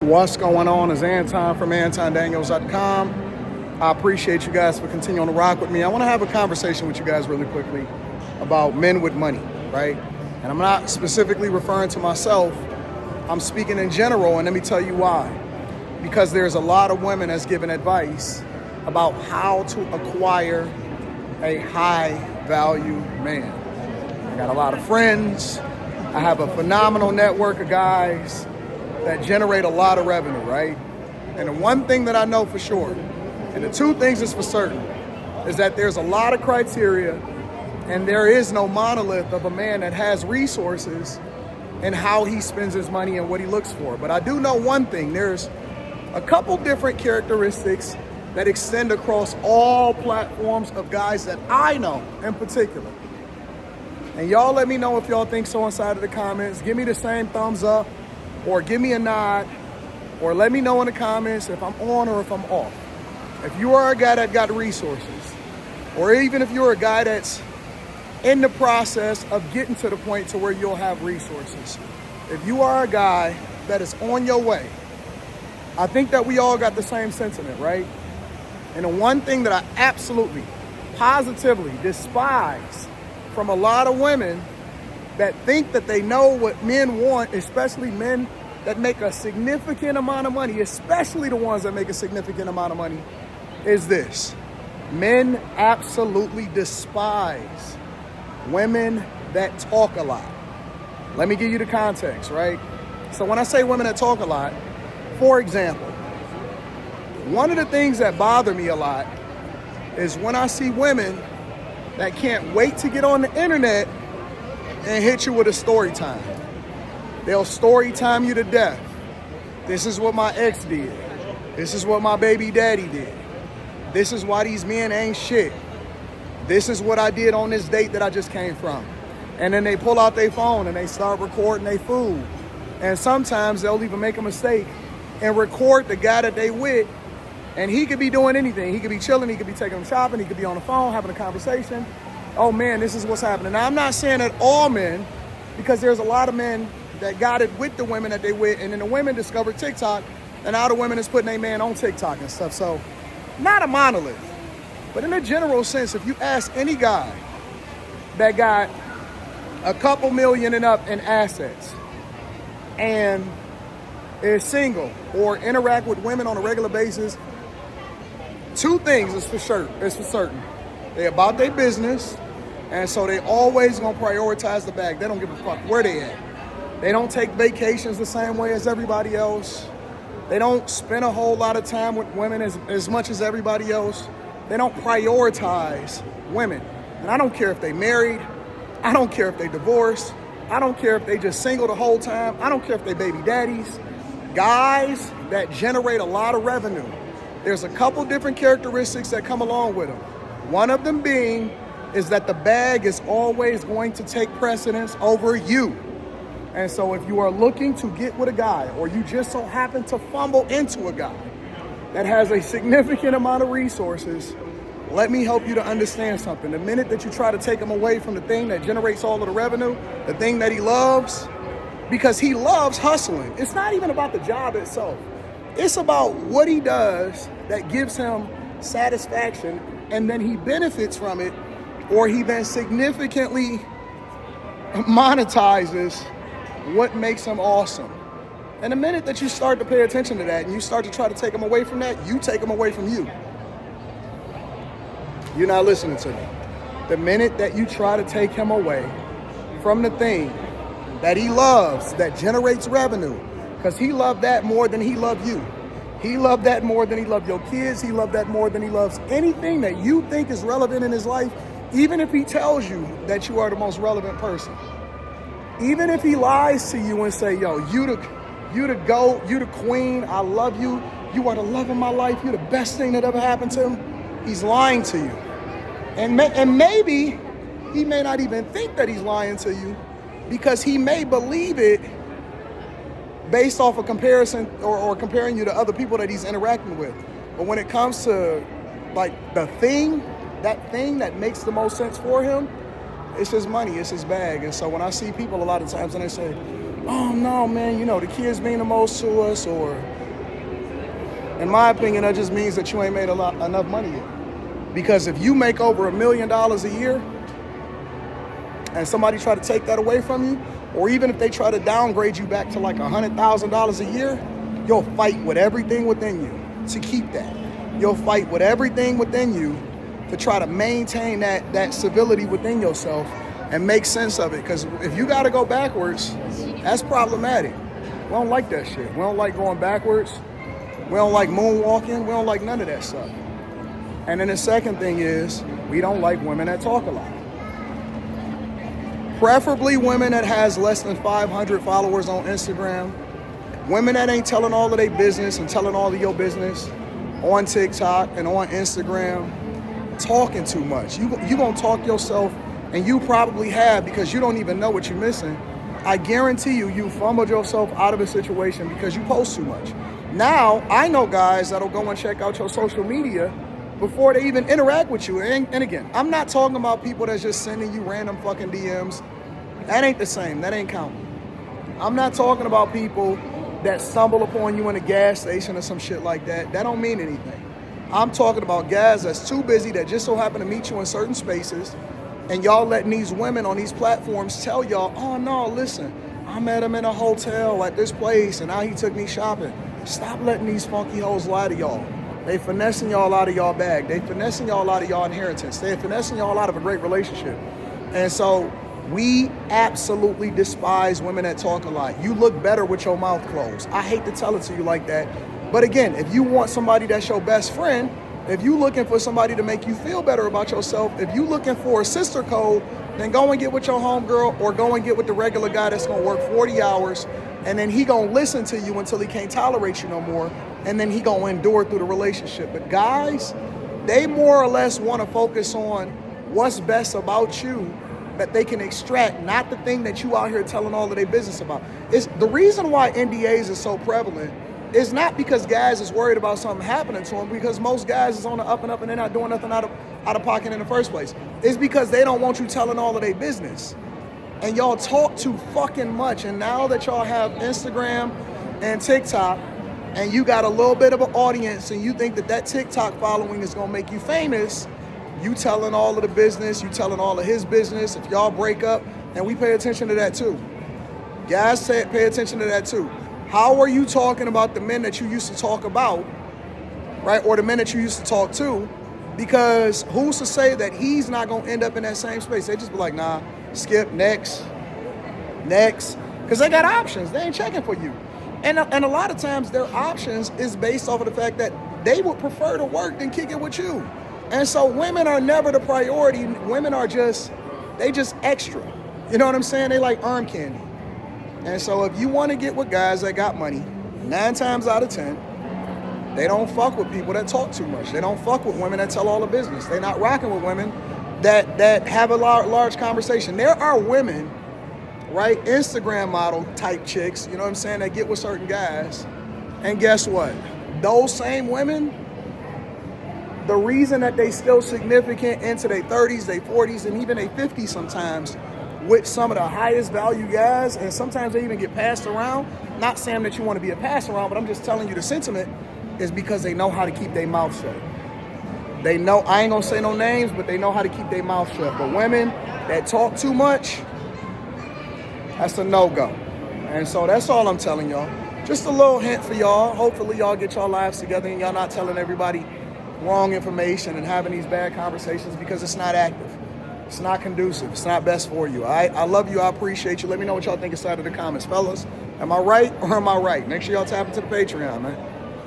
What's going on? Is Anton from antondaniels.com. I appreciate you guys for continuing to rock with me. I want to have a conversation with you guys really quickly about men with money, right? And I'm not specifically referring to myself. I'm speaking in general, and let me tell you why. Because there's a lot of women that's giving advice about how to acquire a high-value man. I got a lot of friends. I have a phenomenal network of guys that generate a lot of revenue, right? And the one thing that I know for sure, and the two things is for certain, is that there's a lot of criteria and there is no monolith of a man that has resources and how he spends his money and what he looks for. But I do know one thing, there's a couple different characteristics that extend across all platforms of guys that I know in particular. And y'all let me know if y'all think so inside of the comments. Give me the same thumbs up, or give me a nod, or let me know in the comments if I'm on or if I'm off. If you are a guy that got resources, or even if you're a guy that's in the process of getting to the point to where you'll have resources. If you are a guy that is on your way, I think that we all got the same sentiment, right? And the one thing that I absolutely, positively despise from a lot of women that think that they know what men want, especially men that make a significant amount of money, especially the ones that make a significant amount of money, is this. Men absolutely despise women that talk a lot. Let me give you the context, right? So when I say women that talk a lot, for example, one of the things that bother me a lot is when I see women that can't wait to get on the internet and hit you with a story time. They'll story time you to death. This is what my ex did. This is what my baby daddy did. This is why these men ain't shit. This is what I did on this date that I just came from. And then they pull out their phone and they start recording their food. And sometimes they'll even make a mistake and record the guy that they with. And he could be doing anything. He could be chilling, he could be taking them shopping, he could be on the phone having a conversation. Oh man, this is what's happening. Now I'm not saying that all men, because there's a lot of men that got it with the women that they with, and then the women discovered TikTok, and now the women is putting their man on TikTok and stuff. So not a monolith. But in a general sense, if you ask any guy that got a couple million and up in assets and is single or interact with women on a regular basis, two things is for sure. It's for certain. They about their business, and so they always gonna prioritize the bag. They don't give a fuck where they at. They don't take vacations the same way as everybody else. They don't spend a whole lot of time with women as much as everybody else. They don't prioritize women. And I don't care if they married. I don't care if they divorced. I don't care if they just single the whole time. I don't care if they baby daddies. Guys that generate a lot of revenue, there's a couple different characteristics that come along with them. One of them being is that the bag is always going to take precedence over you. And so if you are looking to get with a guy, or you just so happen to fumble into a guy that has a significant amount of resources, let me help you to understand something. The minute that you try to take him away from the thing that generates all of the revenue, the thing that he loves, because he loves hustling. It's not even about the job itself. It's about what he does that gives him satisfaction, and then he benefits from it, or he then significantly monetizes what makes him awesome. And the minute that you start to pay attention to that and you start to try to take him away from that, you take him away from you. You're not listening to me. The minute that you try to take him away from the thing that he loves, that generates revenue, because he loved that more than he loved you. He loved that more than he loved your kids. He loved that more than he loves anything that you think is relevant in his life, even if he tells you that you are the most relevant person. Even if he lies to you and say, yo, you the GOAT, you the queen, I love you, you are the love of my life, you're the best thing that ever happened to him, he's lying to you. And maybe he may not even think that he's lying to you, because he may believe it based off a comparison or comparing you to other people that he's interacting with. But when it comes to like that thing that makes the most sense for him, it's his money, it's his bag. And so when I see people a lot of times and they say, oh no, man, you know, the kids mean the most to us, or In my opinion, that just means that you ain't made enough money yet. Because if you make over $1 million a year and somebody try to take that away from you, or even if they try to downgrade you back to like $100,000 a year, you'll fight with everything within you to keep that. You'll fight with everything within you to try to maintain that civility within yourself and make sense of it. Because if you got to go backwards, that's problematic. We don't like that shit. We don't like going backwards. We don't like moonwalking. We don't like none of that stuff. And then the second thing is, we don't like women that talk a lot. Preferably women that has less than 500 followers on Instagram. Women that ain't telling all of their business and telling all of your business on TikTok and on Instagram. Talking too much. You gonna talk yourself, and you probably have, because you don't even know what you're missing. I guarantee you fumbled yourself out of a situation because you post too much. Now, I know guys that'll go and check out your social media before they even interact with you. And again, I'm not talking about people that's just sending you random fucking DMs. That ain't the same. That ain't counting. I'm not talking about people that stumble upon you in a gas station or some shit like that. That don't mean anything. I'm talking about guys that's too busy that just so happen to meet you in certain spaces, and y'all letting these women on these platforms tell y'all, oh no, listen, I met him in a hotel at this place and now he took me shopping. Stop letting these funky hoes lie to y'all. They finessing y'all out of y'all bag. They finessing y'all out of y'all inheritance. They finessing y'all out of a great relationship. And so we absolutely despise women that talk a lot. You look better with your mouth closed. I hate to tell it to you like that. But again, if you want somebody that's your best friend, if you looking for somebody to make you feel better about yourself, if you looking for a sister code, then go and get with your homegirl or go and get with the regular guy that's gonna work 40 hours and then he gonna listen to you until he can't tolerate you no more, and then he gonna endure through the relationship. But guys, they more or less wanna focus on what's best about you that they can extract, not the thing that you out here telling all of their business about. It's the reason why NDAs is so prevalent. It's not because guys is worried about something happening to them, because most guys is on the up and up and they're not doing nothing out of pocket in the first place. It's because they don't want you telling all of their business. And y'all talk too fucking much. And now that y'all have Instagram and TikTok, and you got a little bit of an audience, and you think that TikTok following is gonna make you famous, you telling all of the business, you telling all of his business. If y'all break up, and we pay attention to that too. Guys pay attention to that too. How are you talking about the men that you used to talk about, right? Or the men that you used to talk to? Because who's to say that he's not gonna end up in that same space? They just be like, nah, skip, next. Because they got options. They ain't checking for you. And a lot of times their options is based off of the fact that they would prefer to work than kick it with you. And so women are never the priority. Women are just extra. You know what I'm saying? They like arm candy. And so if you want to get with guys that got money, 9 times out of 10, they don't fuck with people that talk too much. They don't fuck with women that tell all the business. They're not rocking with women that have a large conversation. There are women, right, Instagram model type chicks, you know what I'm saying, that get with certain guys. And guess what? Those same women, the reason that they still significant into their 30s, their 40s, and even their 50s sometimes, with some of the highest value guys, and sometimes they even get passed around. Not saying that you want to be a pass around, but I'm just telling you the sentiment is because they know how to keep their mouth shut. They know, I ain't gonna say no names, but they know how to keep their mouth shut. But women that talk too much, that's a no-go. And so that's all I'm telling y'all. Just a little hint for y'all. Hopefully y'all get y'all lives together and y'all not telling everybody wrong information and having these bad conversations, because it's not active. It's not conducive. It's not best for you. I love you. I appreciate you. Let me know what y'all think inside of the comments. Fellas, am I right or am I right? Make sure y'all tap into the Patreon, man.